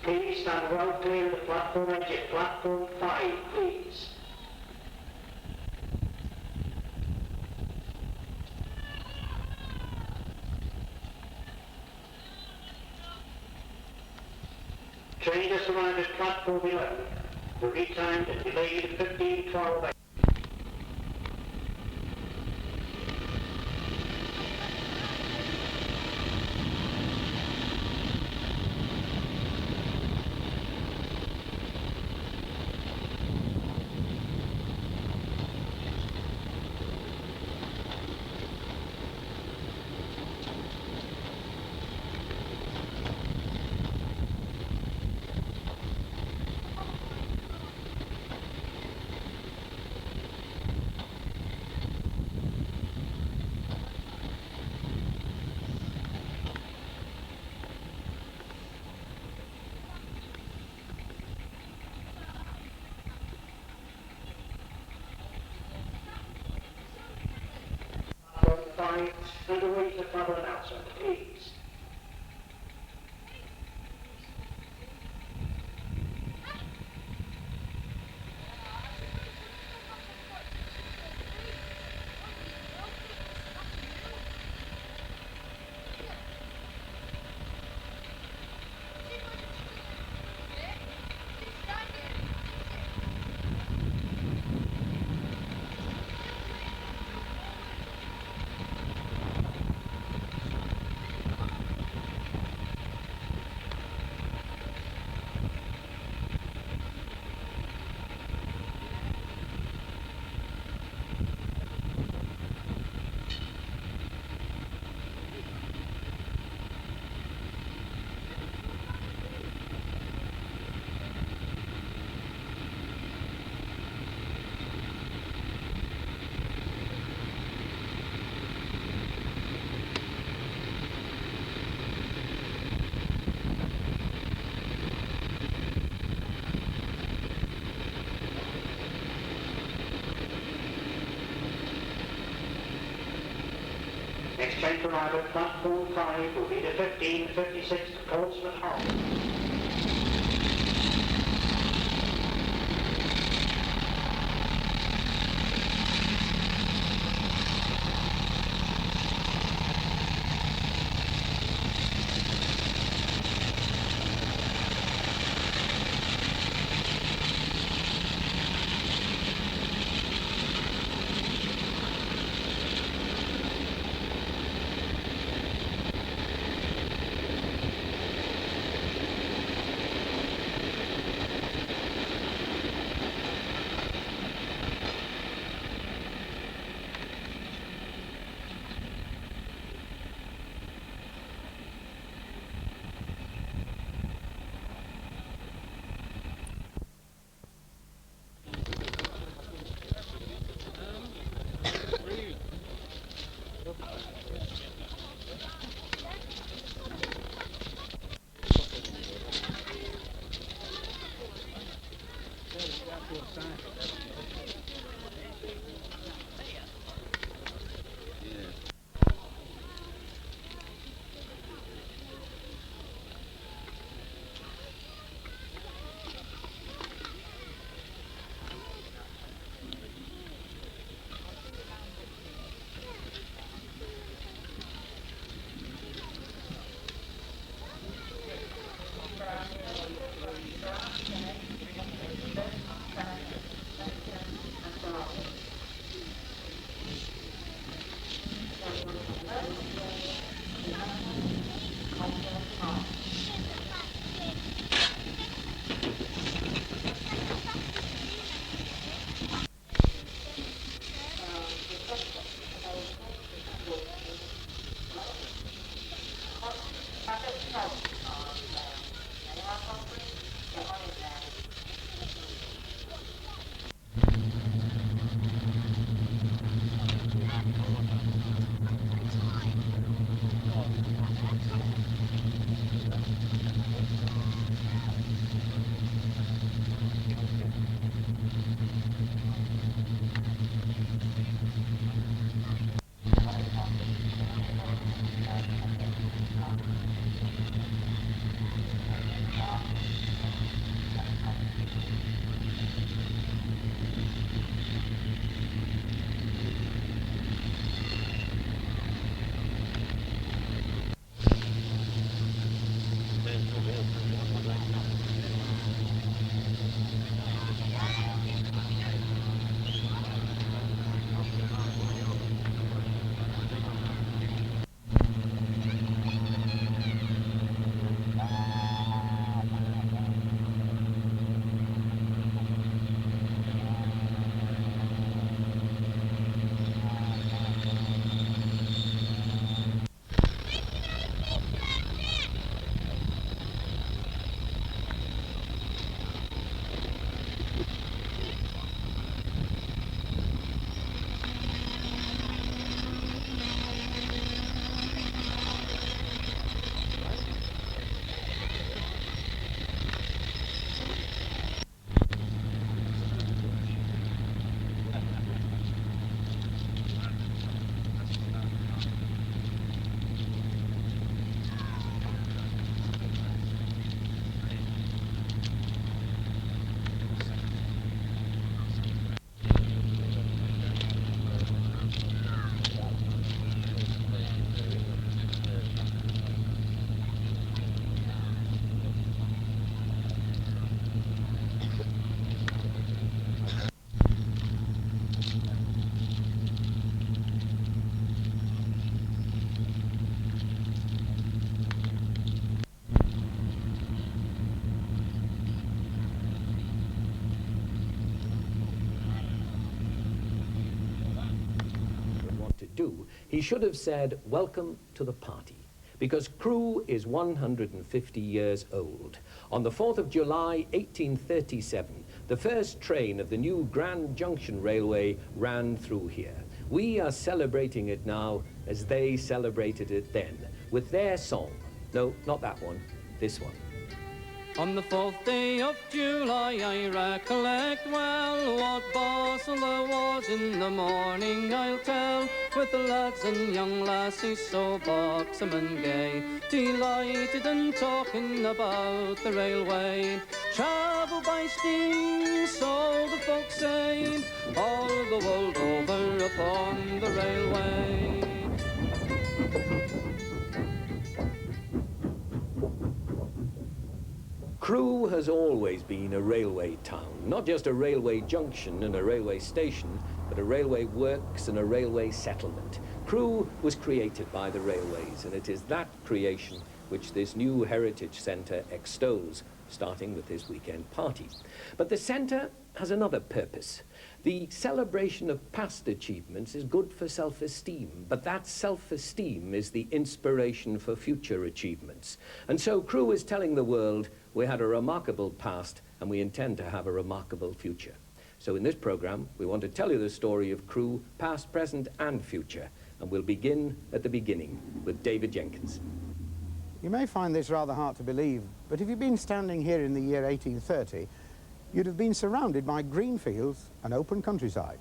Please stand well clear of the platform edge at platform 5, please. Train has arrived at platform 11. The retimed and delayed 15:12. And await the further announcement, please. Next train to arrive at platform 5 will be the 15:56 to Portsmouth Hall. do, he should have said, "Welcome to the party," because Crewe is 150 years old. On the 4th of July, 1837, the first train of the new Grand Junction Railway ran through here. We are celebrating it now as they celebrated it then, with their song. No, not that one, this one. On the 4th day of July, I recollect well what bustle there was in the morning, I'll tell, with the lads and young lassies so buxom and gay, delighted and talking about the railway. Travel by steam, so the folks say, all the world over upon the railway. Crewe has always been a railway town, not just a railway junction and a railway station, but a railway works and a railway settlement. Crewe was created by the railways, and it is that creation which this new heritage centre extols, starting with this weekend party. But the centre has another purpose. The celebration of past achievements is good for self-esteem, but that self-esteem is the inspiration for future achievements. And so Crewe is telling the world we had a remarkable past and we intend to have a remarkable future. So in this programme, we want to tell you the story of Crewe, past, present and future. And we'll begin at the beginning with David Jenkins. You may find this rather hard to believe, but if you'd been standing here in the year 1830, you'd have been surrounded by green fields and open countryside.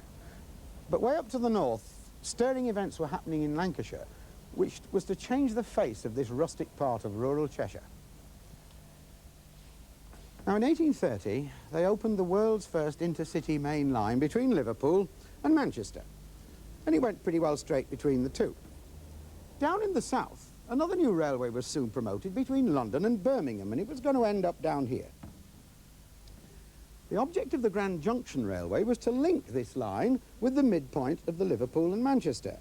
But way up to the north, stirring events were happening in Lancashire, which was to change the face of this rustic part of rural Cheshire. Now in 1830, they opened the world's first intercity main line between Liverpool and Manchester, and it went pretty well straight between the two. Down in the south, another new railway was soon promoted between London and Birmingham, and it was going to end up down here. The object of the Grand Junction Railway was to link this line with the midpoint of the Liverpool and Manchester,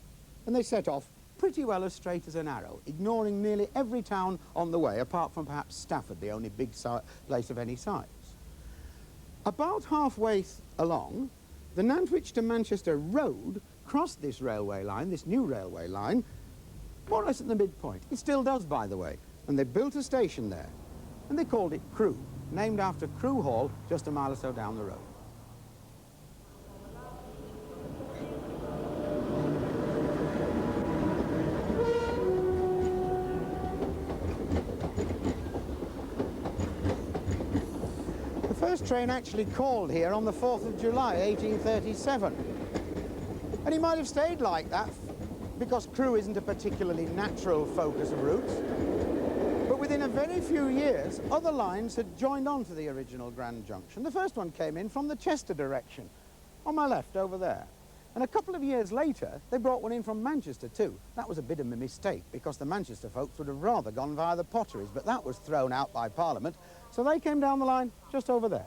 and they set off pretty well as straight as an arrow, ignoring nearly every town on the way, apart from perhaps Stafford, the only big place of any size. About halfway along, the Nantwich to Manchester Road crossed this railway line, this new railway line, more or less at the midpoint. It still does, by the way, and they built a station there, and they called it Crewe, named after Crewe Hall, just a mile or so down the road. The first train actually called here on the 4th of July, 1837. And he might have stayed like that because Crewe isn't a particularly natural focus of routes. But within a very few years, other lines had joined on to the original Grand Junction. The first one came in from the Chester direction, on my left over there. And a couple of years later, they brought one in from Manchester too. That was a bit of a mistake because the Manchester folks would have rather gone via the Potteries, but that was thrown out by Parliament. So they came down the line just over there.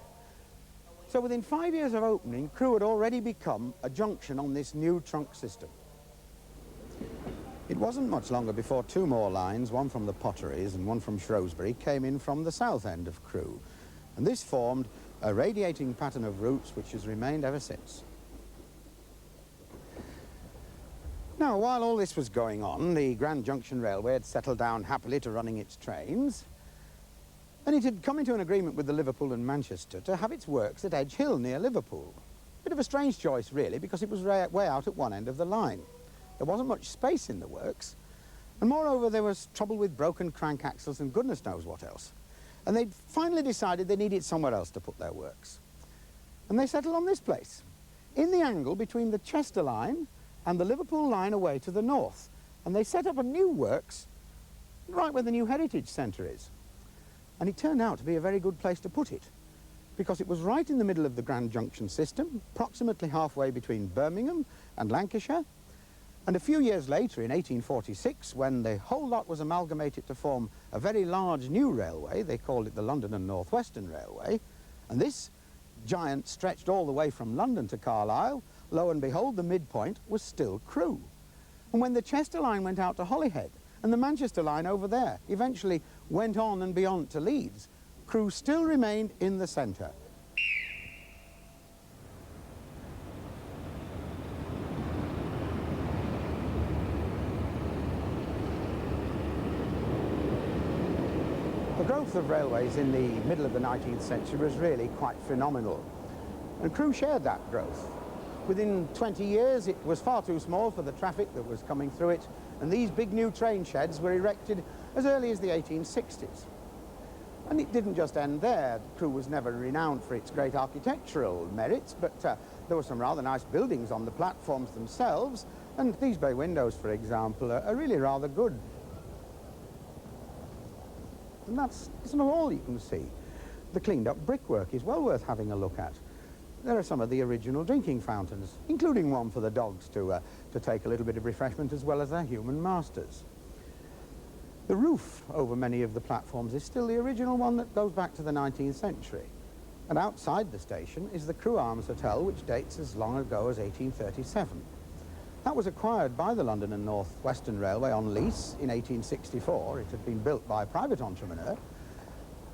So within 5 years of opening, Crewe had already become a junction on this new trunk system. It wasn't much longer before two more lines, one from the Potteries and one from Shrewsbury, came in from the south end of Crewe. And this formed a radiating pattern of routes which has remained ever since. Now, while all this was going on, the Grand Junction Railway had settled down happily to running its trains, and it had come into an agreement with the Liverpool and Manchester to have its works at Edge Hill near Liverpool. Bit of a strange choice, really, because it was way out at one end of the line. There wasn't much space in the works, and moreover there was trouble with broken crank axles and goodness knows what else. And they'd finally decided they needed somewhere else to put their works. And they settled on this place, in the angle between the Chester line and the Liverpool line away to the north. And they set up a new works right where the new Heritage Centre is. And it turned out to be a very good place to put it, because it was right in the middle of the Grand Junction system, approximately halfway between Birmingham and Lancashire. And a few years later, in 1846, when the whole lot was amalgamated to form a very large new railway, they called it the London and North Western Railway, and this giant stretched all the way from London to Carlisle, lo and behold, the midpoint was still Crewe. And when the Chester line went out to Holyhead, and the Manchester line over there eventually went on and beyond to Leeds, Crewe still remained in the centre. The growth of railways in the middle of the 19th century was really quite phenomenal, and Crewe shared that growth. Within 20 years, it was far too small for the traffic that was coming through it, and these big new train sheds were erected as early as the 1860s. And it didn't just end there. Crewe was never renowned for its great architectural merits, but there were some rather nice buildings on the platforms themselves, and these bay windows, for example, are really rather good. And that's not all you can see. The cleaned-up brickwork is well worth having a look at. There are some of the original drinking fountains, including one for the dogs to take a little bit of refreshment as well as their human masters. The roof over many of the platforms is still the original one that goes back to the 19th century. And outside the station is the Crewe Arms Hotel, which dates as long ago as 1837. That was acquired by the London and North Western Railway on lease in 1864. It had been built by a private entrepreneur,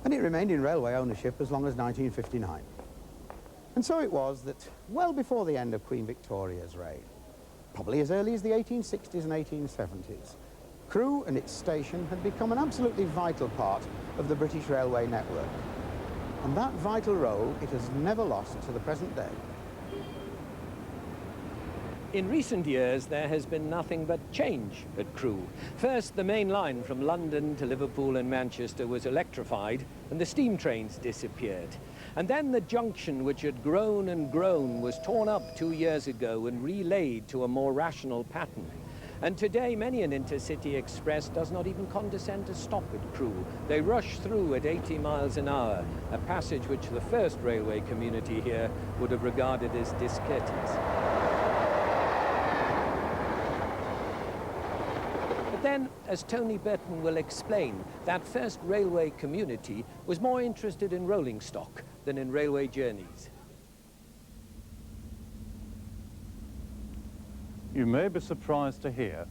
and it remained in railway ownership as long as 1959. And so it was that well before the end of Queen Victoria's reign, probably as early as the 1860s and 1870s, Crewe and its station had become an absolutely vital part of the British railway network. And that vital role it has never lost to the present day. In recent years, there has been nothing but change at Crewe. First, the main line from London to Liverpool and Manchester was electrified, and the steam trains disappeared. And then the junction, which had grown and grown, was torn up 2 years ago and relaid to a more rational pattern. And today, many an intercity express does not even condescend to stop at Crewe. They rush through at 80 miles an hour, a passage which the first railway community here would have regarded as discourteous. Then, as Tony Burton will explain, that first railway community was more interested in rolling stock than in railway journeys. You may be surprised to hear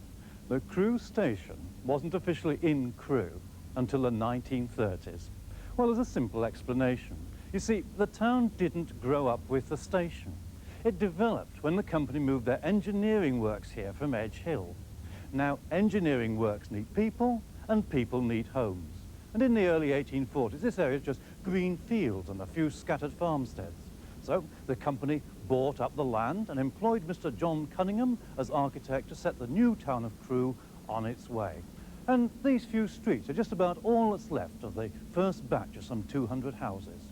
that Crewe station wasn't officially in Crewe until the 1930s. Well, there's a simple explanation. You see, the town didn't grow up with the station. It developed when the company moved their engineering works here from Edge Hill. Now, engineering works need people, and people need homes. And in the early 1840s, this area was just green fields and a few scattered farmsteads. So the company bought up the land and employed Mr. John Cunningham as architect to set the new town of Crewe on its way. And these few streets are just about all that's left of the first batch of some 200 houses.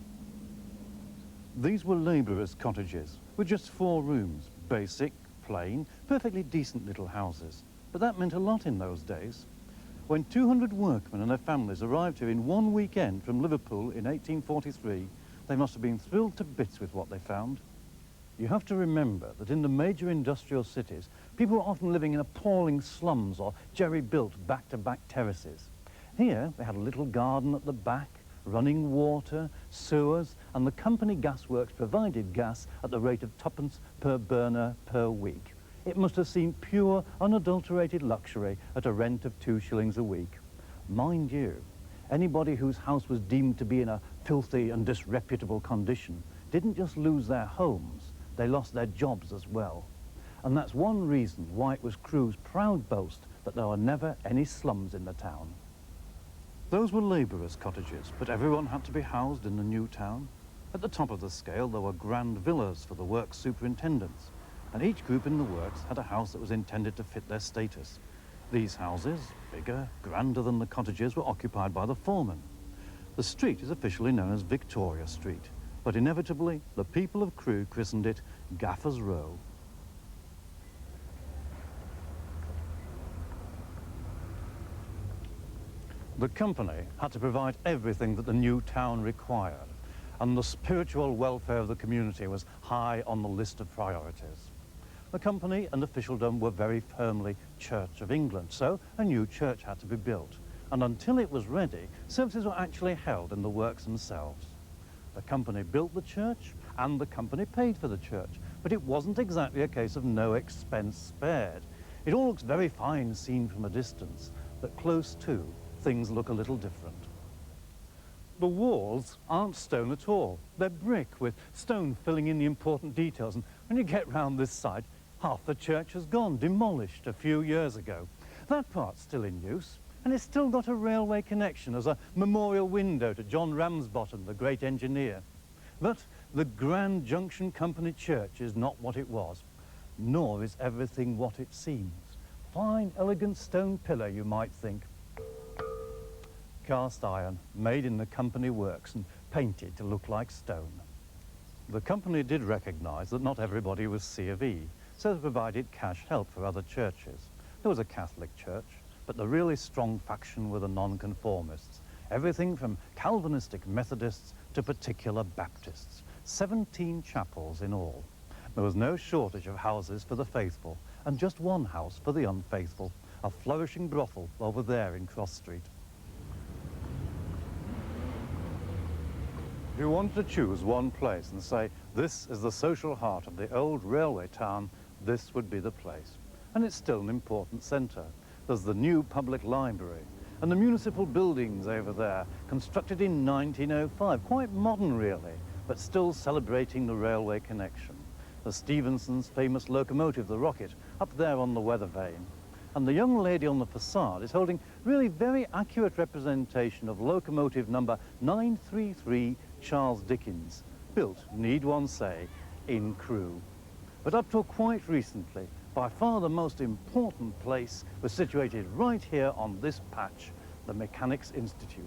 These were labourers' cottages with just 4 rooms, basic, plain, perfectly decent little houses. But that meant a lot in those days. When 200 workmen and their families arrived here in one weekend from Liverpool in 1843, they must have been thrilled to bits with what they found. You have to remember that in the major industrial cities, people were often living in appalling slums or jerry-built back-to-back terraces. Here, they had a little garden at the back, running water, sewers, and the company gasworks provided gas at the rate of 2p per burner per week. It must have seemed pure, unadulterated luxury at a rent of 2 shillings a week. Mind you, anybody whose house was deemed to be in a filthy and disreputable condition didn't just lose their homes, they lost their jobs as well. And that's one reason why it was Crewe's proud boast that there were never any slums in the town. Those were labourers' cottages, but everyone had to be housed in the new town. At the top of the scale, there were grand villas for the works superintendents, and each group in the works had a house that was intended to fit their status. These houses, bigger, grander than the cottages, were occupied by the foremen. The street is officially known as Victoria Street, but inevitably, the people of Crewe christened it Gaffer's Row. The company had to provide everything that the new town required, and the spiritual welfare of the community was high on the list of priorities. The company and officialdom were very firmly Church of England, so a new church had to be built. And until it was ready, services were actually held in the works themselves. The company built the church, and the company paid for the church, but it wasn't exactly a case of no expense spared. It all looks very fine seen from a distance, but close to, things look a little different. The walls aren't stone at all. They're brick, with stone filling in the important details, and when you get round this side, half the church has gone, demolished a few years ago. That part's still in use, And it's still got a railway connection as a memorial window to John Ramsbottom, the great engineer. But the Grand Junction Company Church is not what it was, nor is everything what it seems. Fine, elegant stone pillar, you might think. Cast iron, made in the company works and painted to look like stone. The company did recognise that not everybody was C of E, so they provided cash help for other churches. There was a Catholic church, but the really strong faction were the nonconformists. Everything from Calvinistic Methodists to particular Baptists. 17 chapels in all. There was no shortage of houses for the faithful, and just one house for the unfaithful, a flourishing brothel over there in Cross Street. If you wanted to choose one place and say, this is the social heart of the old railway town, this would be the place. And it's still an important centre. There's the new public library and the municipal buildings over there, constructed in 1905, quite modern really, but still celebrating the railway connection. The Stephenson's famous locomotive, the Rocket, up there on the weather vane. And the young lady on the facade is holding really very accurate representation of locomotive number 933 Charles Dickens, built, need one say, in Crewe. But up till quite recently, by far the most important place was situated right here on this patch, the Mechanics' Institute.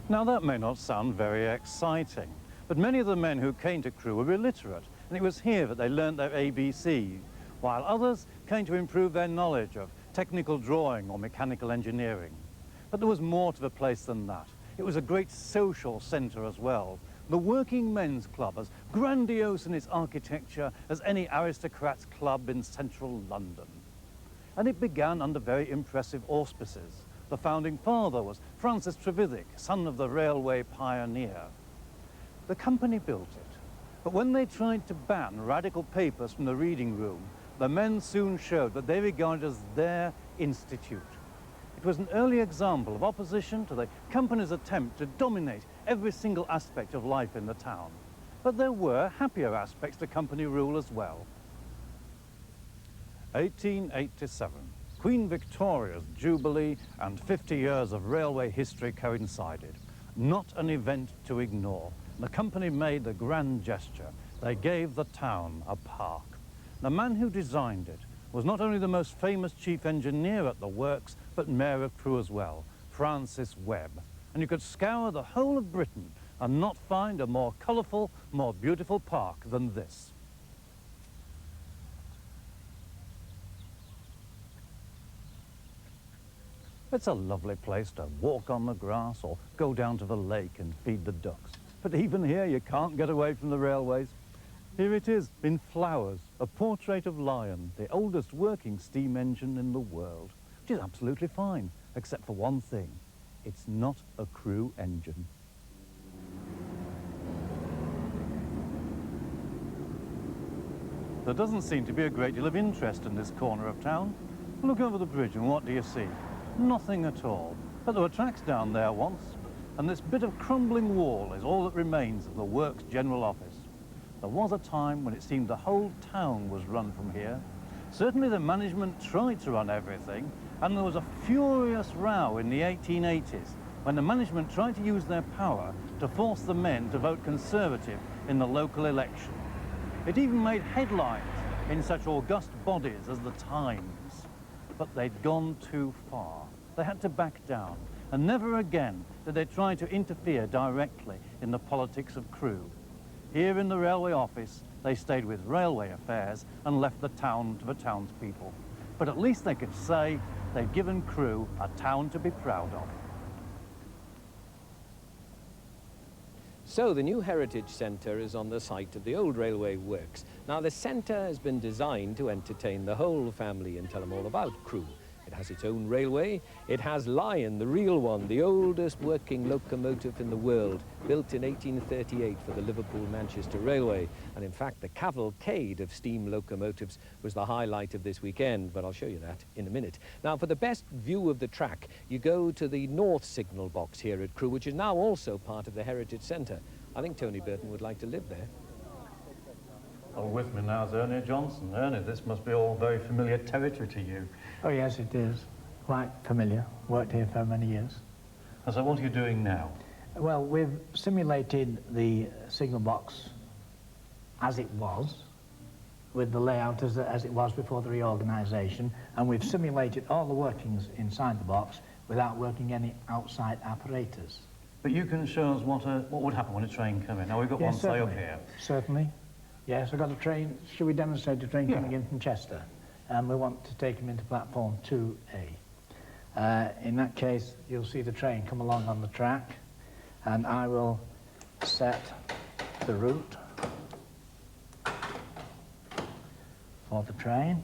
Now that may not sound very exciting, but many of the men who came to Crewe were illiterate, and it was here that they learnt their ABC, while others came to improve their knowledge of technical drawing or mechanical engineering. But there was more to the place than that. It was a great social centre as well. The Working Men's Club, as grandiose in its architecture as any aristocrat's club in central London. And it began under very impressive auspices. The founding father was Francis Trevithick, son of the railway pioneer. The company built it, but when they tried to ban radical papers from the reading room, the men soon showed that they regarded it as their institute. It was an early example of opposition to the company's attempt to dominate every single aspect of life in the town. But there were happier aspects to company rule as well. 1887, Queen Victoria's Jubilee and 50 years of railway history coincided. Not an event to ignore. The company made the grand gesture. They gave the town a park. The man who designed it was not only the most famous chief engineer at the works, but mayor of Crewe as well, Francis Webb. And you could scour the whole of Britain and not find a more colourful, more beautiful park than this. It's a lovely place to walk on the grass or go down to the lake and feed the ducks. But even here you can't get away from the railways. Here it is, in flowers, a portrait of Lion, the oldest working steam engine in the world, which is absolutely fine, except for one thing. It's not a Crewe engine. There doesn't seem to be a great deal of interest in this corner of town. Look over the bridge and what do you see? Nothing at all. But there were tracks down there once, and this bit of crumbling wall is all that remains of the Works General Office. There was a time when it seemed the whole town was run from here. Certainly the management tried to run everything, and there was a furious row in the 1880s when the management tried to use their power to force the men to vote Conservative in the local election. It even made headlines in such august bodies as the Times. But they'd gone too far. They had to back down, and never again did they try to interfere directly in the politics of Crewe. Here in the railway office, they stayed with railway affairs and left the town to the townspeople. But at least they could say they'd given Crewe a town to be proud of. So the new Heritage Centre is on the site of the old railway works. Now the centre has been designed to entertain the whole family and tell them all about Crewe. It has its own railway. It has Lion, the real one, the oldest working locomotive in the world, built in 1838 for the Liverpool-Manchester Railway. And in fact, the cavalcade of steam locomotives was the highlight of this weekend, but I'll show you that in a minute. Now, for the best view of the track, you go to the north signal box here at Crewe, which is now also part of the Heritage Centre. I think Tony Burton would like to live there. Oh, with me now is Ernie Johnson. Ernie, this must be all very familiar territory to you. Oh, yes, it is. quite familiar, worked here for many years. And so what are you doing now? Well, we've simulated the signal box as it was, with the layout as it was before the reorganisation, and we've simulated all the workings inside the box without working any outside apparatus. But you can show us what would happen when a train came in. Now, we've got one say up here. Certainly. Yes, I've got a train. Should we demonstrate a train coming in from Chester? And we want to take them into platform 2A. In that case, you'll see the train come along on the track, and I will set the route for the train.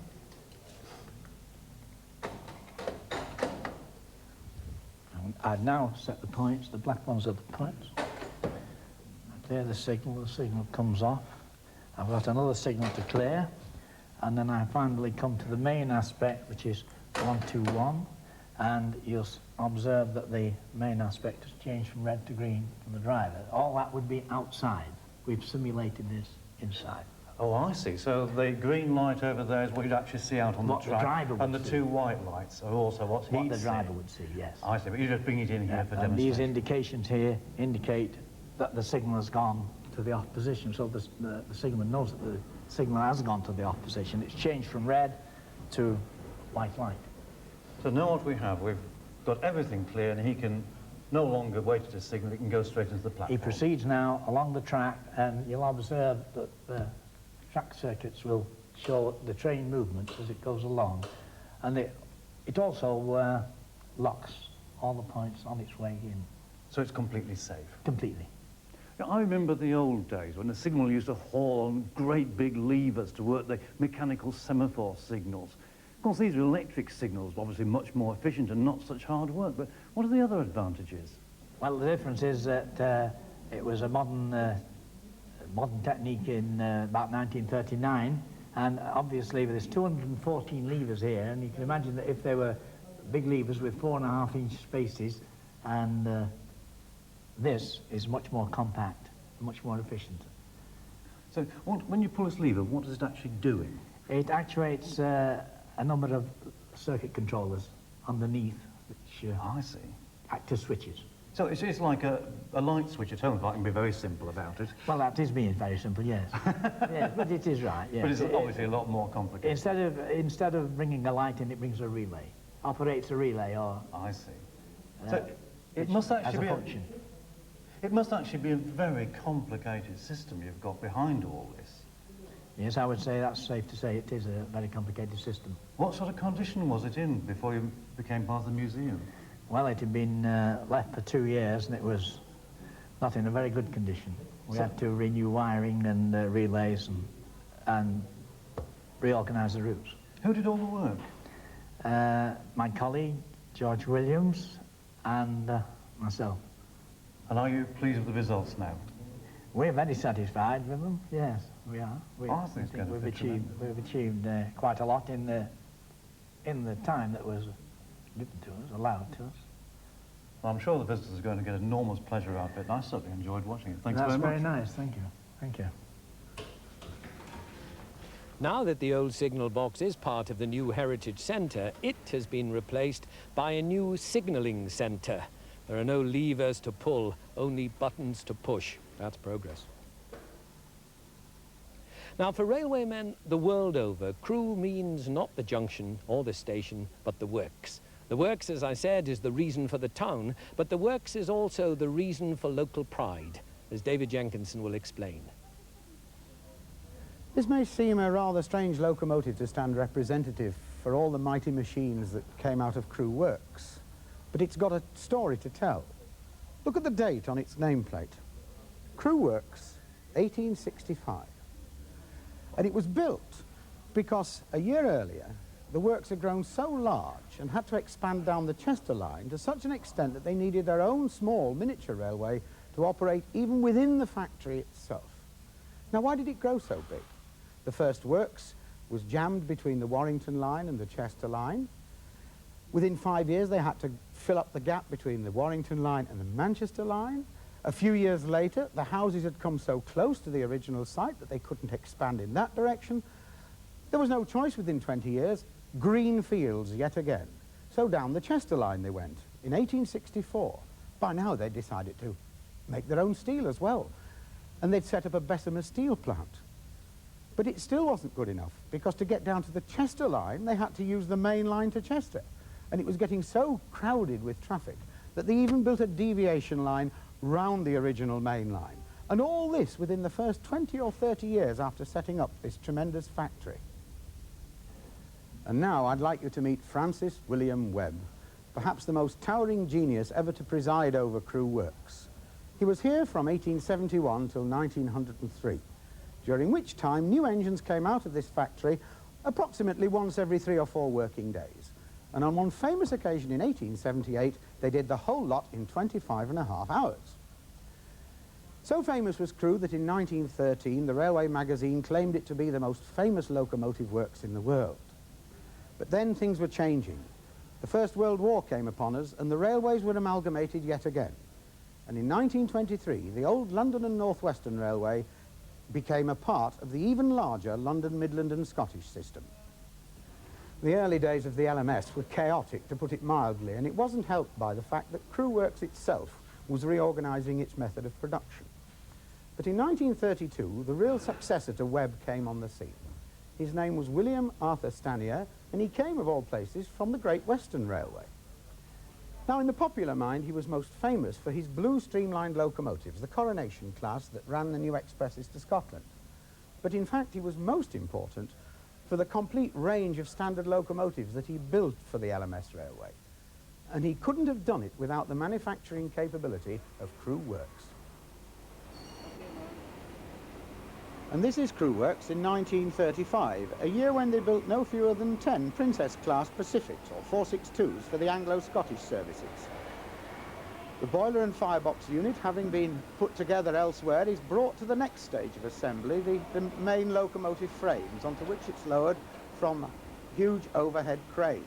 And I've now set the points, the black ones are the points. There the signal comes off. I've got another signal to clear, and then I finally come to the main aspect, which is 121, and you'll observe that the main aspect has changed from red to green for the driver. All that would be outside. We've simulated this inside. Oh, I see. So the green light over there is what you'd actually see out on the track. What the driver would and the see. two white lights are also what he'd see. What the driver would see, yes. I see, but you just bring it in here for And these demonstration. indications here indicate that the signal has gone to the off position, so the signalman knows that the signal has gone to the off position. It's changed from red to white light. So now what we have, we've got everything clear, and he can no longer wait at his signal, he can go straight into the platform. He proceeds now along the track, and you'll observe that the track circuits will show the train movement as it goes along, and it also locks all the points on its way in. So it's completely safe. Completely. Now, I remember the old days when the signal used to haul on great big levers to work the mechanical semaphore signals. Of course, these are electric signals, obviously much more efficient and not such hard work, but what are the other advantages? Well, the difference is that it was a modern technique in about 1939, and obviously there's 214 levers here, and you can imagine that if there were big levers with 4.5-inch spaces, and this is much more compact, much more efficient. So when you pull this lever, what is it actually doing? It actuates a number of circuit controllers underneath, which I see. act as switches. So it's like a light switch at home, if I can be very simple about it. Well, that is being very simple, yes. Yes, but it is right, yes. But it's obviously a lot more complicated. Instead of bringing a light in, it brings a relay. Operates a relay, or... I see. So it must actually be a function. It must actually be a very complicated system you've got behind all this. Yes, I would say that's safe to say it is a very complicated system. What sort of condition was it in before you became part of the museum? Well, it had been left for 2 years, and it was not in a very good condition. We had to renew wiring and relays and reorganise the routes. Who did all the work? My colleague, George Williams, and myself. And are you pleased with the results now? We're very satisfied with them, yes, we are. I think it's going to we've achieved quite a lot in the time that was given to us, allowed to us. Well, I'm sure the visitors are going to get enormous pleasure out of it, and I certainly enjoyed watching it. Thanks That's very much. very nice, thank you. Thank you. Now that the old signal box is part of the new Heritage Centre, it has been replaced by a new signalling centre. There are no levers to pull, only buttons to push. That's progress. Now, for railwaymen the world over, Crewe means not the junction or the station, but the works. The works, as I said, is the reason for the town, but the works is also the reason for local pride, as David Jenkinson will explain. This may seem a rather strange locomotive to stand representative for all the mighty machines that came out of Crewe Works, but it's got a story to tell. Look at the date on its nameplate. Crewe Works, 1865. And it was built because a year earlier, the works had grown so large and had to expand down the Chester line to such an extent that they needed their own small miniature railway to operate even within the factory itself. Now, why did it grow so big? The first works was jammed between the Warrington line and the Chester line. Within 5 years, they had to fill up the gap between the Warrington line and the Manchester line. A few years later, the houses had come so close to the original site that they couldn't expand in that direction. There was no choice within 20 years. Green fields yet again. So down the Chester line they went in 1864. By now they'd decided to make their own steel as well, and they'd set up a Bessemer steel plant. But it still wasn't good enough, because to get down to the Chester line, they had to use the main line to Chester. And it was getting so crowded with traffic that they even built a deviation line round the original main line. And all this within the first 20 or 30 years after setting up this tremendous factory. And now I'd like you to meet Francis William Webb, perhaps the most towering genius ever to preside over Crewe Works. He was here from 1871 till 1903, during which time new engines came out of this factory approximately once every 3 or 4 working days. And on one famous occasion in 1878, they did the whole lot in 25.5 hours. So famous was Crewe that in 1913, the Railway magazine claimed it to be the most famous locomotive works in the world. But then things were changing. The First World War came upon us, and the railways were amalgamated yet again. And in 1923, the old London and North Western Railway became a part of the even larger London, Midland and Scottish system. The early days of the LMS were chaotic, to put it mildly, and it wasn't helped by the fact that Crewe Works itself was reorganising its method of production. But in 1932, the real successor to Webb came on the scene. His name was William Arthur Stanier, and he came, of all places, from the Great Western Railway. Now, in the popular mind, he was most famous for his blue streamlined locomotives, the Coronation class that ran the new expresses to Scotland. But in fact, he was most important for the complete range of standard locomotives that he built for the LMS Railway. And he couldn't have done it without the manufacturing capability of Crewe Works. And this is Crewe Works in 1935, a year when they built no fewer than 10 Princess-class Pacifics, or 462s, for the Anglo-Scottish services. The boiler and firebox unit, having been put together elsewhere, is brought to the next stage of assembly, the main locomotive frames, onto which it's lowered from huge overhead cranes.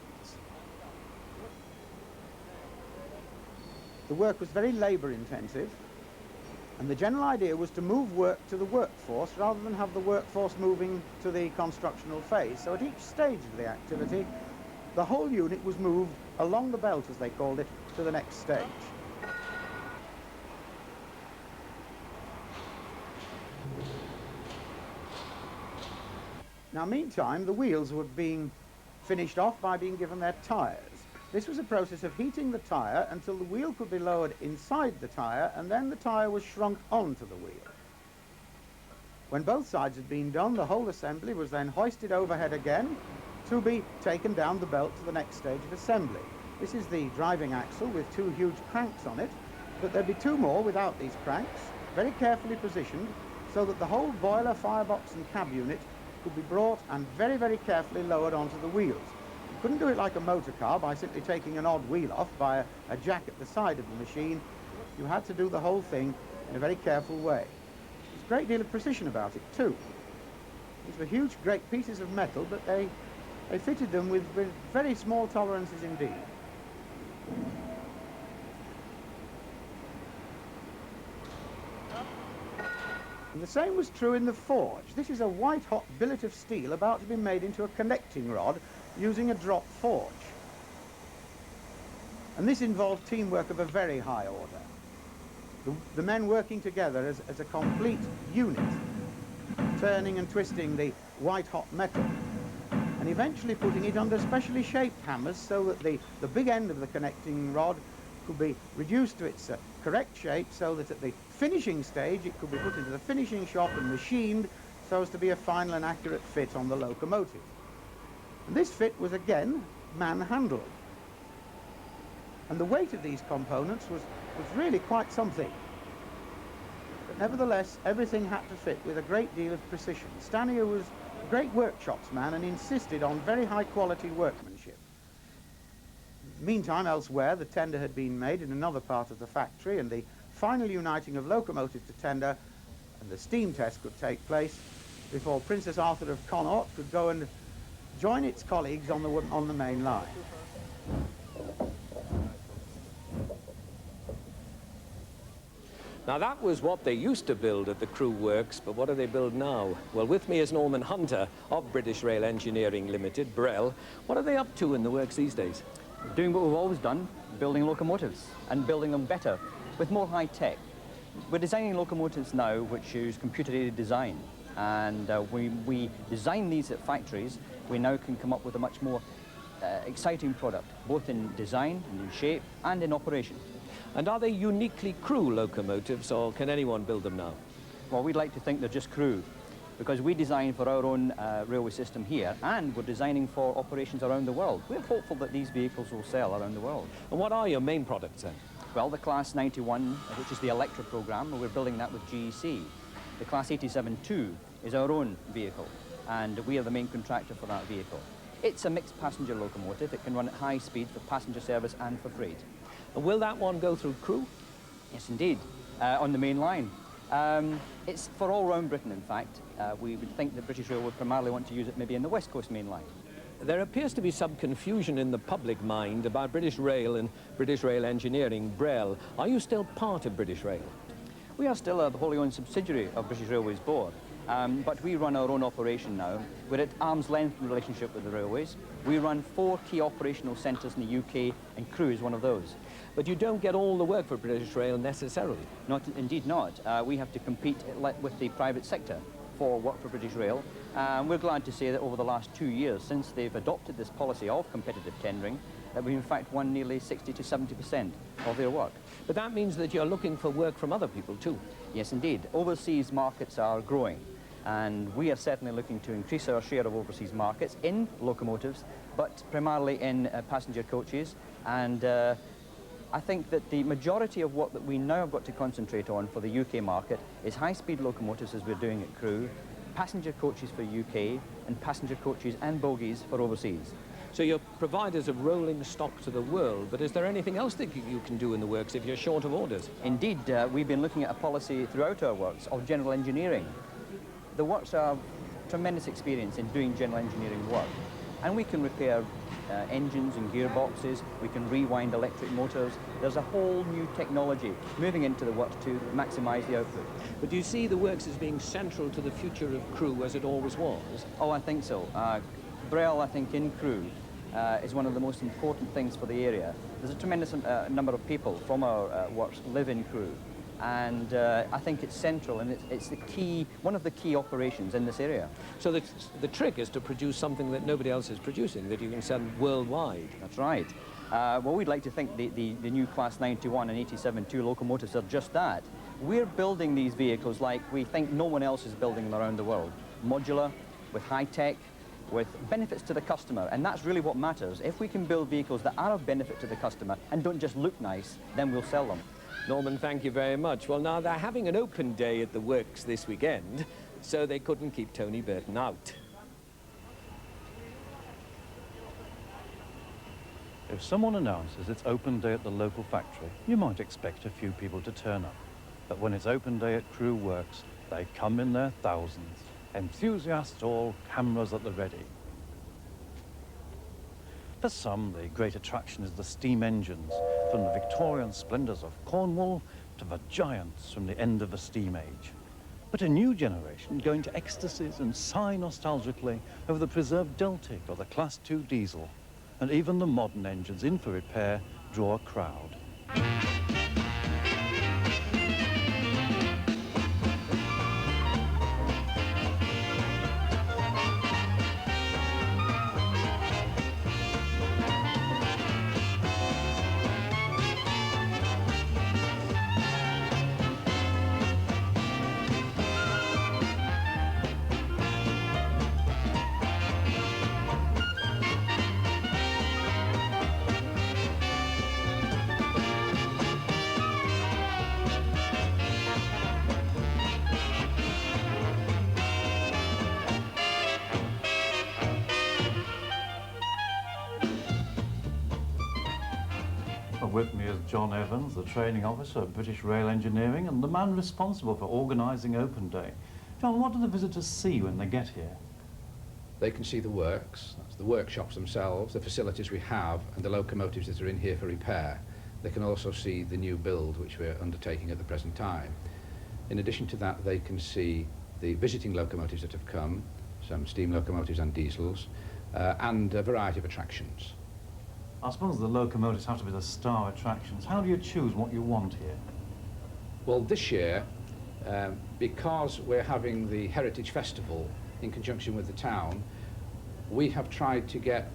The work was very labour-intensive, and the general idea was to move work to the workforce rather than have the workforce moving to the constructional phase. So at each stage of the activity, the whole unit was moved along the belt, as they called it, to the next stage. Now, meantime, the wheels were being finished off by being given their tyres. This was a process of heating the tyre until the wheel could be lowered inside the tyre, and then the tyre was shrunk onto the wheel. When both sides had been done, the whole assembly was then hoisted overhead again to be taken down the belt to the next stage of assembly. This is the driving axle with 2 huge cranks on it, but there'd be 2 more without these cranks, very carefully positioned so that the whole boiler, firebox and cab unit could be brought and very, very carefully lowered onto the wheels. You couldn't do it like a motor car by simply taking an odd wheel off by a jack at the side of the machine. You had to do the whole thing in a very careful way. There's a great deal of precision about it too. These were huge, great pieces of metal, but they fitted them with very small tolerances indeed. And the same was true in the forge. This is a white-hot billet of steel about to be made into a connecting rod using a drop forge. And this involved teamwork of a very high order. The men working together as a complete unit, turning and twisting the white-hot metal, and eventually putting it under specially shaped hammers so that the big end of the connecting rod could be reduced to its correct shape, so that at the finishing stage it could be put into the finishing shop and machined so as to be a final and accurate fit on the locomotive. And this fit was again man-handled. And the weight of these components was really quite something. But nevertheless, everything had to fit with a great deal of precision. Stanier was a great workshops man and insisted on very high quality workmanship. Meantime, elsewhere, the tender had been made in another part of the factory, and the final uniting of locomotive to tender and the steam test could take place before Princess Arthur of Connaught could go and join its colleagues on the main line. Now that was what they used to build at the Crewe Works, but what do they build now? Well, with me is Norman Hunter of British Rail Engineering Limited, BREL. What are they up to in the works these days? doing what we've always done, building locomotives and building them better with more high tech. We're designing locomotives now which use computer-aided design, and we design these at factories. We now can come up with a much more exciting product, both in design and in shape and in operation. And are they uniquely Crewe locomotives, or can anyone build them now? Well, we'd like to think they're just Crewe, because we design for our own railway system here, and we're designing for operations around the world. We're hopeful that these vehicles will sell around the world. And what are your main products then? Well, the Class 91, which is the Electra program, we're building that with GEC. The Class 87-2 is our own vehicle, and we are the main contractor for that vehicle. It's a mixed passenger locomotive. It can run at high speed for passenger service and for freight. And will that one go through Crewe? Yes, indeed, on the main line. It's for all round Britain, in fact. We would think that British Rail would primarily want to use it maybe in the West Coast main line. There appears to be some confusion in the public mind about British Rail and British Rail Engineering, BREL. Are you still part of British Rail? We are still a wholly owned subsidiary of British Railways Board, but we run our own operation now. We're at arm's length in relationship with the railways. We run 4 key operational centres in the UK, and Crewe is one of those. But you don't get all the work for British Rail necessarily. Indeed not. We have to compete with the private sector for work for British Rail. We're glad to say that over the last 2 years, since they've adopted this policy of competitive tendering, that we've in fact won nearly 60 to 70% of their work. But that means that you're looking for work from other people too. Yes, indeed. Overseas markets are growing, and we are certainly looking to increase our share of overseas markets in locomotives, but primarily in passenger coaches. And I think that the majority of what that we now have got to concentrate on for the UK market is high-speed locomotives, as we're doing at Crewe, passenger coaches for UK, and passenger coaches and bogies for overseas. So you're providers of rolling stock to the world, but is there anything else that you can do in the works if you're short of orders? Indeed, we've been looking at a policy throughout our works of general engineering. The works are tremendous experience in doing general engineering work, and we can repair engines and gearboxes, we can rewind electric motors. There's a whole new technology moving into the works to maximise the output. But do you see the works as being central to the future of Crewe as it always was? Oh, I think so. BREL, I think, in Crewe is one of the most important things for the area. There's a tremendous number of people from our works live in Crewe, and I think it's central, and it's the key, one of the key operations in this area. So the trick is to produce something that nobody else is producing, that you can sell worldwide. That's right. Well, we'd like to think the new Class 91 and 87-2 locomotives are just that. We're building these vehicles like we think no one else is building them around the world. Modular, with high tech, with benefits to the customer, and that's really what matters. If we can build vehicles that are of benefit to the customer and don't just look nice, then we'll sell them. Norman, thank you very much. Well, now they're having an open day at the works this weekend, so they couldn't keep Tony Burton out. If someone announces it's open day at the local factory, you might expect a few people to turn up. But when it's open day at Crewe Works, they come in their thousands. Enthusiasts all, cameras at the ready. For some, the great attraction is the steam engines, from the Victorian splendours of Cornwall to the giants from the end of the steam age. But a new generation going to ecstasies and sigh nostalgically over the preserved Deltic or the Class 2 diesel. And even the modern engines in for repair draw a crowd. With me is John Evans, the training officer of British Rail Engineering and the man responsible for organising Open Day. John, what do the visitors see when they get here? They can see the works, that's the workshops themselves, the facilities we have, and the locomotives that are in here for repair. They can also see the new build which we're undertaking at the present time. In addition to that, they can see the visiting locomotives that have come, some steam locomotives and diesels, and a variety of attractions. I suppose the locomotives have to be the star attractions. How do you choose what you want here? Well, this year, because we're having the Heritage Festival in conjunction with the town, we have tried to get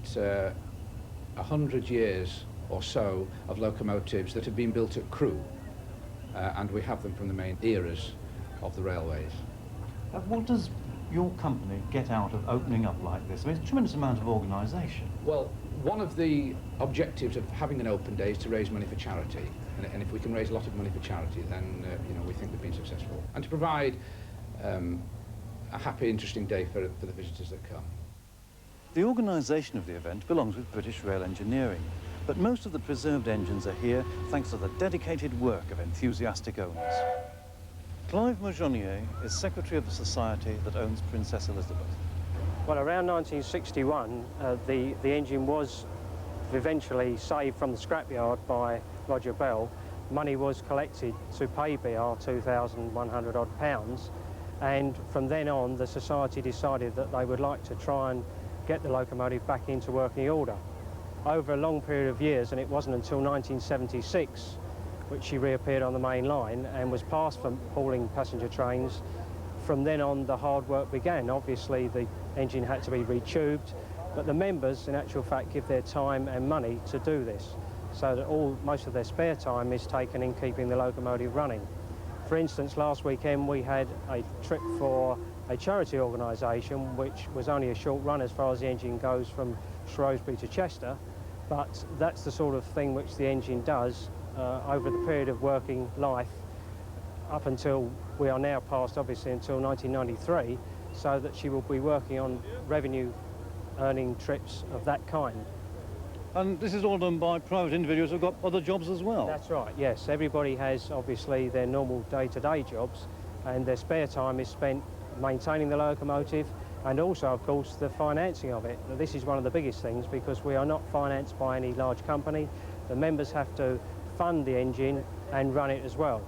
100 years or so of locomotives that have been built at Crewe, and we have them from the main eras of the railways. What does your company get out of opening up like this? I mean, it's a tremendous amount of organisation. Well, one of the objectives of having an open day is to raise money for charity, and if we can raise a lot of money for charity, then you know, we think we've been successful, and to provide a happy, interesting day for the visitors that come. The organisation of the event belongs with British Rail Engineering, but most of the preserved engines are here thanks to the dedicated work of enthusiastic owners. Clive Majonnier is secretary of the society that owns Princess Elizabeth. Well, around 1961, the engine was eventually saved from the scrapyard by Roger Bell. Money was collected to pay BR £2,100 odd, and from then on the society decided that they would like to try and get the locomotive back into working order. Over a long period of years, and it wasn't until 1976 which she reappeared on the main line and was passed for hauling passenger trains. From then on, the hard work began. Obviously, the engine had to be retubed, but the members, in actual fact, give their time and money to do this, so that most of their spare time is taken in keeping the locomotive running. For instance, last weekend we had a trip for a charity organisation, which was only a short run as far as the engine goes from Shrewsbury to Chester, but that's the sort of thing which the engine does over the period of working life up until we are now past, obviously, until 1993, so that she will be working on revenue-earning trips of that kind. And this is all done by private individuals who've got other jobs as well? That's right, yes. Everybody has, obviously, their normal day-to-day jobs, and their spare time is spent maintaining the locomotive and also, of course, the financing of it. Now, this is one of the biggest things because we are not financed by any large company. The members have to fund the engine and run it as well.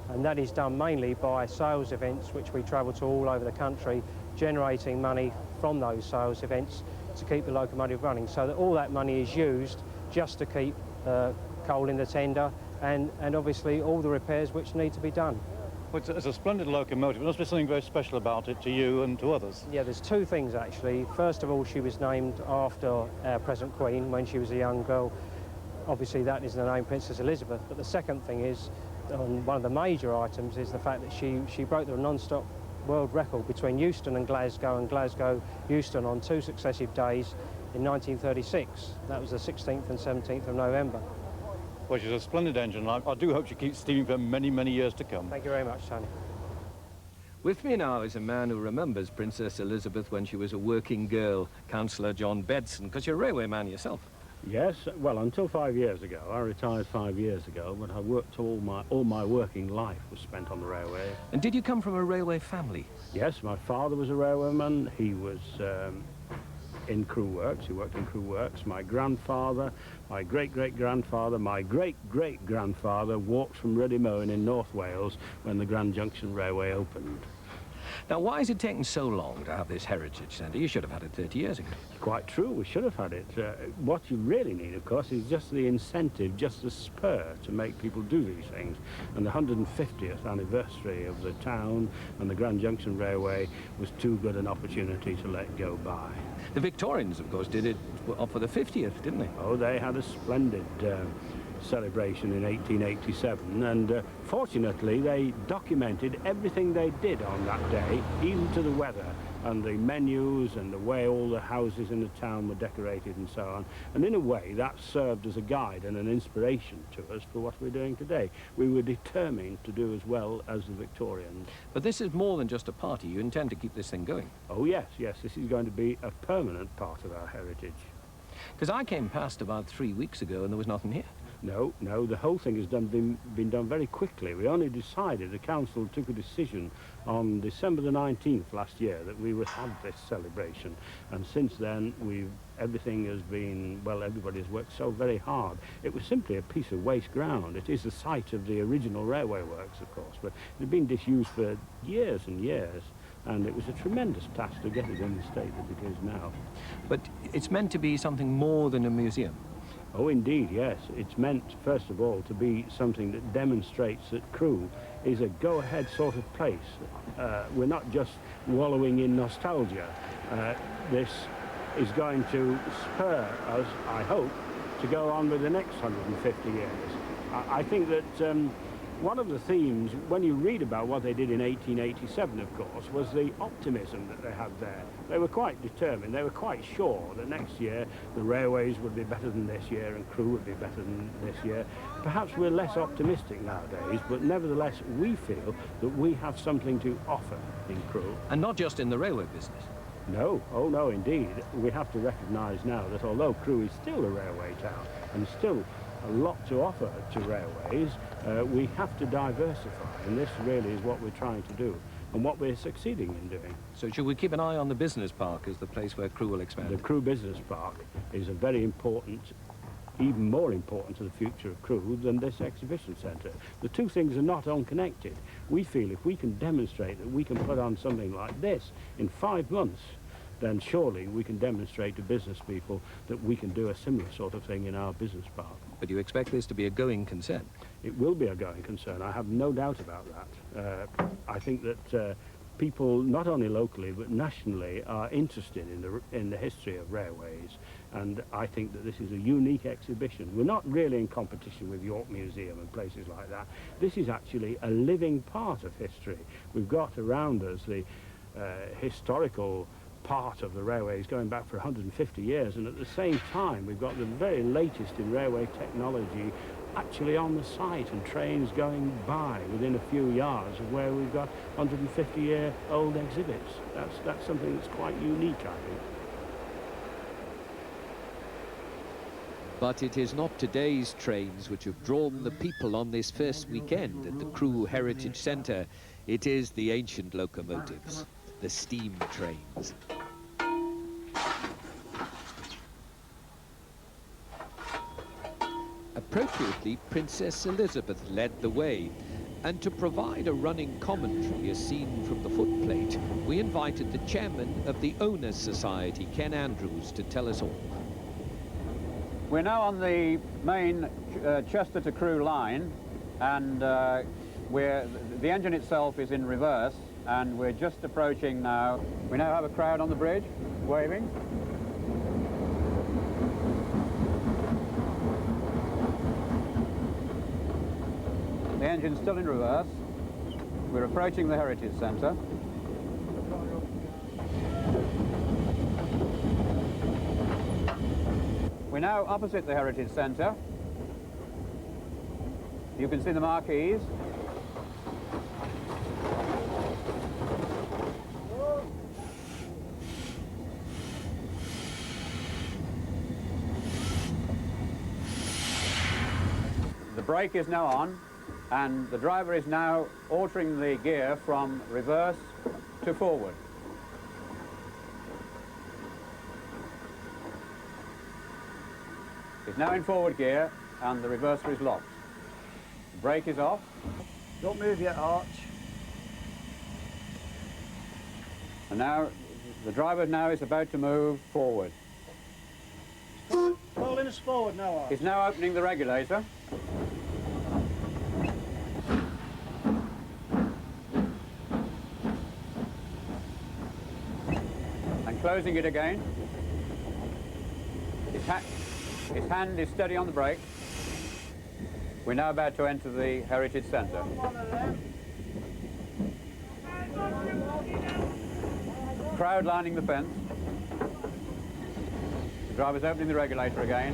And that is done mainly by sales events, which we travel to all over the country, generating money from those sales events to keep the locomotive running, so that all that money is used just to keep coal in the tender and obviously all the repairs which need to be done. Well, it's a splendid locomotive. There must be something very special about it to you and to others. Yeah, there's two things actually. First of all, she was named after our present Queen when she was a young girl. Obviously that is the name Princess Elizabeth, but the second thing is, one of the major items is the fact that she broke the non-stop world record between Euston and Glasgow Euston on 2 successive days in 1936. That was the 16th and 17th of November. Well, she's a splendid engine. I do hope she keeps steaming for many, many years to come. Thank you very much, Tony. With me now is a man who remembers Princess Elizabeth when she was a working girl, Councillor John Bedson, because you're a railway man yourself. Yes, well, until 5 years ago. I retired 5 years ago, but I worked all my working life was spent on the railway. And did you come from a railway family? Yes, my father was a railwayman. He was in Crewe Works. He worked in Crewe Works. My grandfather, my great-great-grandfather, my great-great-grandfather walked from Ruddymowen in North Wales when the Grand Junction Railway opened. Now, why has it taken so long to have this heritage centre? You should have had it 30 years ago. Quite true, we should have had it. What you really need, of course, is just the incentive, just the spur to make people do these things. And the 150th anniversary of the town and the Grand Junction Railway was too good an opportunity to let go by. The Victorians, of course, did it for the 50th, didn't they? Oh, they had a splendid celebration in 1887, and fortunately they documented everything they did on that day, even to the weather and the menus and the way all the houses in the town were decorated and so on. And in a way that served as a guide and an inspiration to us for what we're doing today. We were determined to do as well as the Victorians. But this is more than just a party. You intend to keep this thing going? Oh yes, yes, this is going to be a permanent part of our heritage. Because I came past about 3 weeks ago and there was nothing here. No, the whole thing has been done very quickly. We only decided, the council took a decision on December the 19th last year that we would have this celebration. And since then, everything has been, well, everybody has worked so very hard. It was simply a piece of waste ground. It is the site of the original railway works, of course, but it had been disused for years and years. And it was a tremendous task to get it in the state that it is now. But it's meant to be something more than a museum. Oh, indeed, yes. It's meant, first of all, to be something that demonstrates that Crewe is a go-ahead sort of place. We're not just wallowing in nostalgia. This is going to spur us, I hope, to go on with the next 150 years. I think that one of the themes, when you read about what they did in 1887, of course, was the optimism that they had there. They were quite determined. They were quite sure that next year the railways would be better than this year and Crewe would be better than this year. Perhaps we're less optimistic nowadays, but nevertheless we feel that we have something to offer in Crewe. And not just in the railway business. No, oh no, indeed. We have to recognise now that although Crewe is still a railway town and still a lot to offer to railways, we have to diversify, and this really is what we're trying to do and what we're succeeding in doing. So should we keep an eye on the business park as the place where Crewe will expand? The Crewe Business Park is a very important, even more important to the future of Crewe than this exhibition centre. The two things are not unconnected. We feel if we can demonstrate that we can put on something like this in 5 months, then surely we can demonstrate to business people that we can do a similar sort of thing in our business park. But you expect this to be a going concern? It will be a going concern, I have no doubt about that. I think that people, not only locally but nationally, are interested in the history of railways, and I think that this is a unique exhibition. We're not really in competition with York Museum and places like that. This is actually a living part of history. We've got around us the historical part of the railways going back for 150 years, and at the same time we've got the very latest in railway technology actually on the site, and trains going by within a few yards of where we've got 150-year-old exhibits. That's something that's quite unique, I think. But it is not today's trains which have drawn the people on this first weekend at the Crewe Heritage Centre. It is the ancient locomotives, the steam trains. Appropriately, Princess Elizabeth led the way, and to provide a running commentary as seen from the footplate, we invited the chairman of the Owners Society, Ken Andrews, to tell us all. We're now on the main Chester to Crewe line, and the engine itself is in reverse, and we're just approaching now. We now have a crowd on the bridge, waving. The engine's still in reverse. We're approaching the Heritage Centre. We're now opposite the Heritage Centre. You can see the marquees. The brake is now on, and the driver is now altering the gear from reverse to forward. It's now in forward gear, and the reverser is locked. The brake is off. Don't move yet, Arch. And now, the driver now is about to move forward. Rolling us forward now, Arch. He's now opening the regulator. And closing it again. His hand is steady on the brake. We're now about to enter the Heritage Centre. Crowd lining the fence. The driver's opening the regulator again.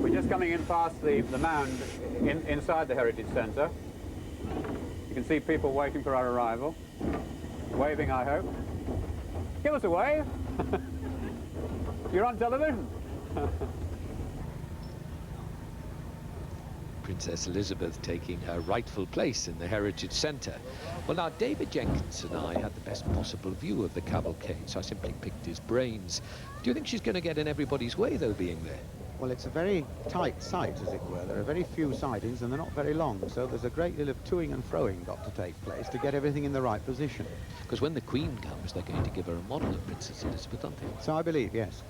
We're just coming in past the mound inside the Heritage Centre. You can see people waiting for our arrival. Waving, I hope. Give us a wave. You're on television. Princess Elizabeth taking her rightful place in the Heritage Centre. Well, now, David Jenkins and I had the best possible view of the cavalcade, so I simply picked his brains. Do you think she's going to get in everybody's way, though, being there? Well, it's a very tight site, as it were. There are very few sidings and they're not very long, so there's a great deal of toing and froing got to take place to get everything in the right position. Because when the Queen comes, they're going to give her a model of Princess Elizabeth, aren't they? So I believe, yes.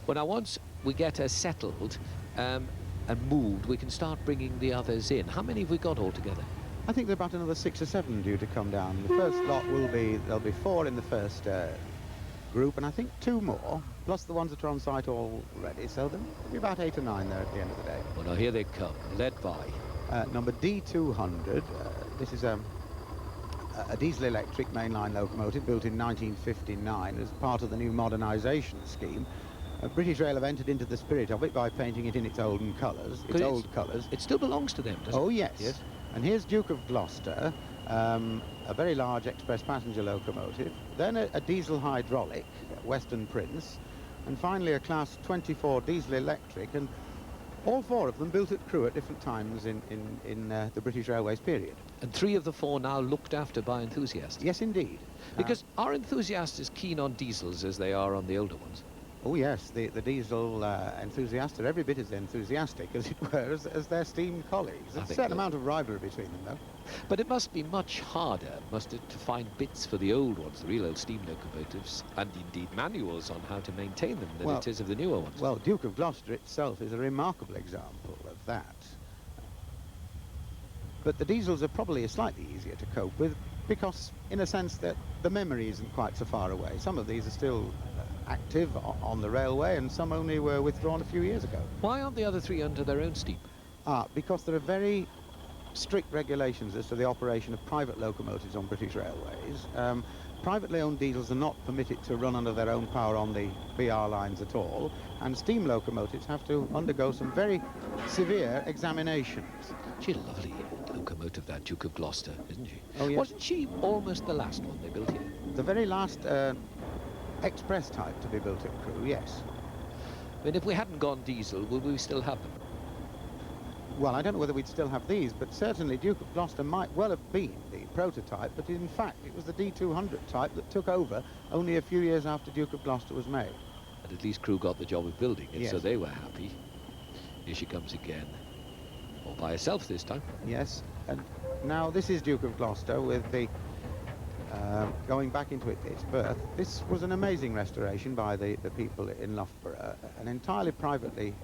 Well, now, once we get her settled and moved, we can start bringing the others in. How many have we got altogether? I think there are about another 6 or 7 due to come down. The first lot there'll be 4 in the first group, and I think 2 more, plus the ones that are on site already, so there'll be about 8 or 9 there at the end of the day. Well, now, here they come, led by... number D200. This is a diesel-electric mainline locomotive built in 1959 as part of the new modernisation scheme. British Rail have entered into the spirit of it by painting it in its olden colours, its old colours. It still belongs to them, doesn't it? Oh, yes. And here's Duke of Gloucester, a very large express passenger locomotive, then a diesel hydraulic, Western Prince, and finally a Class 24 diesel electric, and all 4 of them built at Crewe at different times in the British Railways period. And 3 of the 4 now looked after by enthusiasts? Yes, indeed. Because are enthusiasts as keen on diesels as they are on the older ones? Oh, yes, the diesel enthusiasts are every bit as enthusiastic, as it were, as their steam colleagues. There's a certain amount of rivalry between them, though. But it must be much harder, must it, to find bits for the old ones, the real old steam locomotives, and indeed manuals on how to maintain them than it is of the newer ones. Well, Duke of Gloucester itself is a remarkable example of that. But the diesels are probably slightly easier to cope with because, in a sense, that the memory isn't quite so far away. Some of these are still active on the railway, and some only were withdrawn a few years ago. Why aren't the other 3 under their own steam? Because there are very strict regulations as to the operation of private locomotives on British railways. Privately owned diesels are not permitted to run under their own power on the BR lines at all, and steam locomotives have to undergo some very severe examinations. She's a lovely locomotive, that Duke of Gloucester, isn't she? Oh, yes. Wasn't she almost the last one they built here? The very last express type to be built at Crewe, yes. I mean, if we hadn't gone diesel, would we still have them? Well, I don't know whether we'd still have these, but certainly Duke of Gloucester might well have been the prototype, but in fact it was the D200 type that took over only a few years after Duke of Gloucester was made. And at least Crewe got the job of building it, yes. So they were happy. Here she comes again. All by herself this time. Yes, and now this is Duke of Gloucester with the going back into its berth. This was an amazing restoration by the people in Loughborough, an entirely privately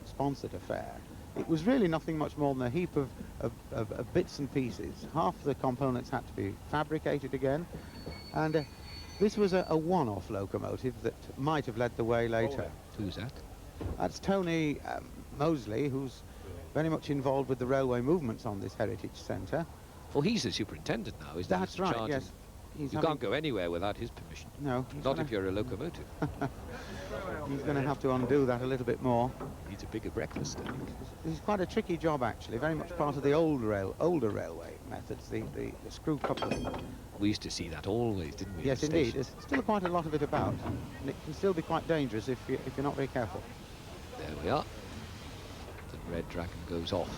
sponsored affair. It was really nothing much more than a heap of bits and pieces. Half the components had to be fabricated again, and this was a one-off locomotive that might have led the way later. Who's that? That's Tony Mosley, who's very much involved with the railway movements on this heritage centre. Well, he's the superintendent now, isn't he? That's right, yes. You can't go anywhere without his permission. No. Not if you're a locomotive. He's going to have to undo that a little bit more. Needs a bigger breakfast, I think. This is quite a tricky job, actually, very much part of the older railway methods, the screw coupling. We used to see that always, didn't we? Yes, indeed. There's still quite a lot of it about, and it can still be quite dangerous if you're not very careful. There we are. The red dragon goes off.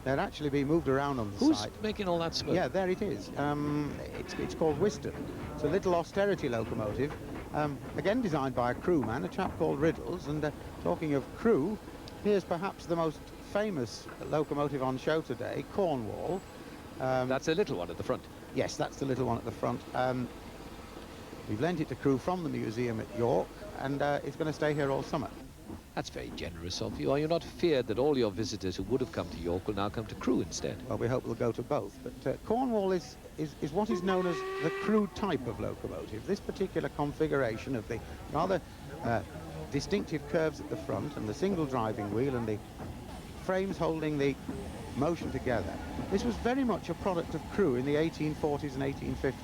They'd actually be moved around on the site. Who's making all that smoke? Yeah, there it is. It's called Wiston. It's a little austerity locomotive, again designed by a crewman, a chap called Riddles. And talking of Crewe, here's perhaps the most famous locomotive on show today, Cornwall. That's a little one at the front. Yes, that's the little one at the front. We've lent it to Crewe from the museum at York, and it's going to stay here all summer. That's very generous of you. Are you not feared that all your visitors who would have come to York will now come to Crewe instead? Well, we hope they'll go to both. But Cornwall is what is known as the Crewe type of locomotive. This particular configuration of the rather distinctive curves at the front and the single driving wheel and the frames holding the motion together. This was very much a product of Crewe in the 1840s and 1850s.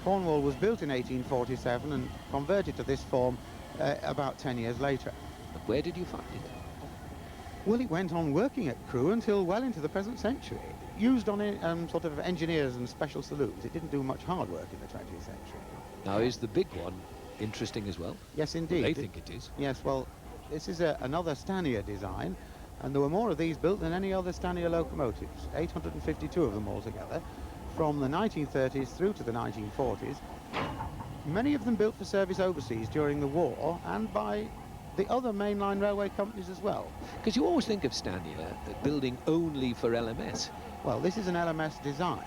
Cornwall was built in 1847 and converted to this form about 10 years later. But where did you find it? Well, it went on working at Crewe until well into the present century. Used on sort of engineers and special saloons. It didn't do much hard work in the 20th century. Now, is the big one interesting as well? Yes, indeed. They think it is. Yes, well, this is another Stanier design, and there were more of these built than any other Stanier locomotives, 852 of them altogether, from the 1930s through to the 1940s. Many of them built for service overseas during the war, and by the other mainline railway companies as well. Because you always think of Stanier building only for LMS. Well, this is an LMS design,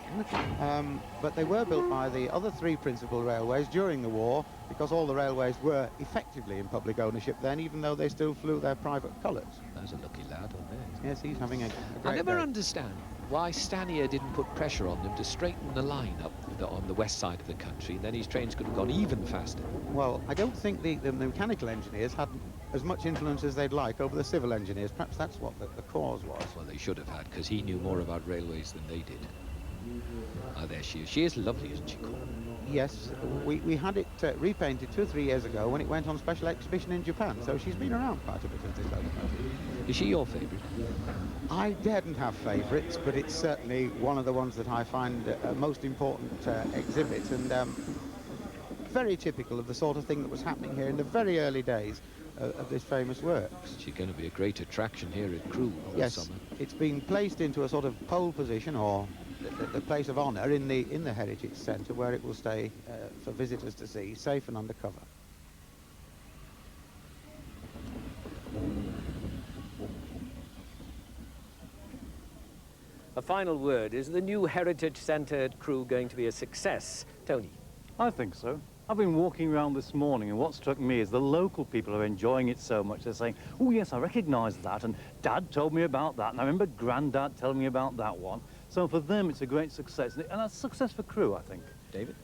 but they were built by the other three principal railways during the war, because all the railways were effectively in public ownership then, even though they still flew their private colours. That's a lucky lad on there. Yes, he's having a great I never day. understand why Stanier didn't put pressure on them to straighten the line up on the west side of the country, and then his trains could have gone even faster. Well, I don't think the mechanical engineers had as much influence as they'd like over the civil engineers. Perhaps that's what the cause was. Well, they should have had, because he knew more about railways than they did. Ah, there she is. She is lovely, isn't she, Cole? Yes, we had it repainted 2 or 3 years ago when it went on special exhibition in Japan, so she's been around quite a bit of this locomotive. Is she your favourite? I daren't have favourites, but it's certainly one of the ones that I find most important exhibit, and very typical of the sort of thing that was happening here in the very early days of this famous works. She's going to be a great attraction here at Crewe all Yes, summer. it's been placed into a sort of pole position, or the place of honour in the Heritage Centre, where it will stay for visitors to see, safe and undercover. A final word. Is the new Heritage Centre at Crewe going to be a success? Tony? I think so. I've been walking around this morning, and what struck me is the local people are enjoying it so much. They're saying, oh yes, I recognise that, and Dad told me about that, and I remember Grandad telling me about that one. So for them, it's a great success, and a success for Crewe, I think. David?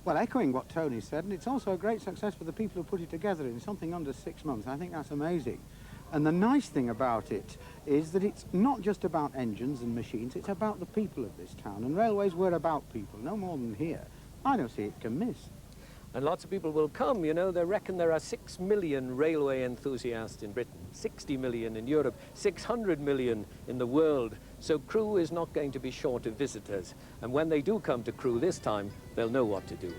Well, echoing what Tony said, and it's also a great success for the people who put it together in something under 6 months. I think that's amazing. And the nice thing about it is that it's not just about engines and machines, it's about the people of this town. And railways were about people, no more than here. I don't see it can miss. And lots of people will come, you know. They reckon there are 6 million railway enthusiasts in Britain, 60 million in Europe, 600 million in the world. So Crewe is not going to be short of visitors. And when they do come to Crewe this time, they'll know what to do.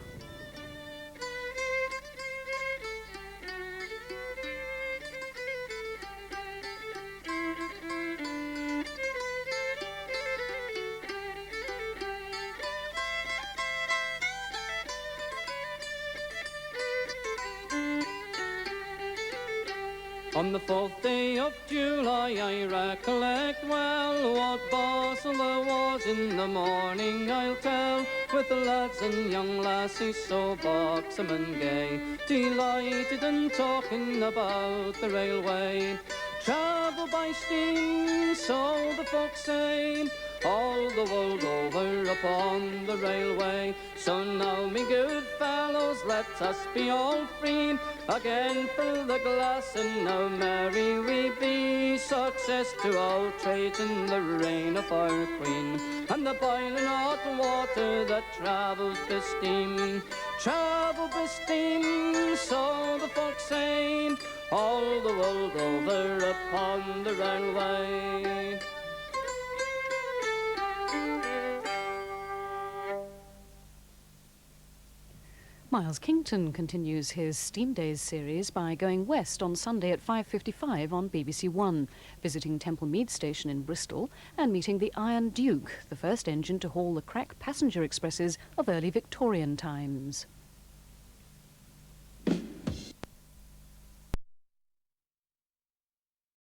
On the 4th day of July I recollect well what bustle there was in the morning I'll tell, with the lads and young lassies so buxom and gay, delighted and talking about the railway. Travel by steam, so the folks say, all the world over upon the railway. So now, me good fellows, let us be all free again for the glass, and now merry we be. Success to all trades in the reign of our Queen, and the boiling hot water that travels by steam. Travel by steam, so the folks say, all the world over upon the railway. Miles Kington continues his Steam Days series by going west on Sunday at 5:55 on BBC One, visiting Temple Mead Station in Bristol and meeting the Iron Duke, the first engine to haul the crack passenger expresses of early Victorian times.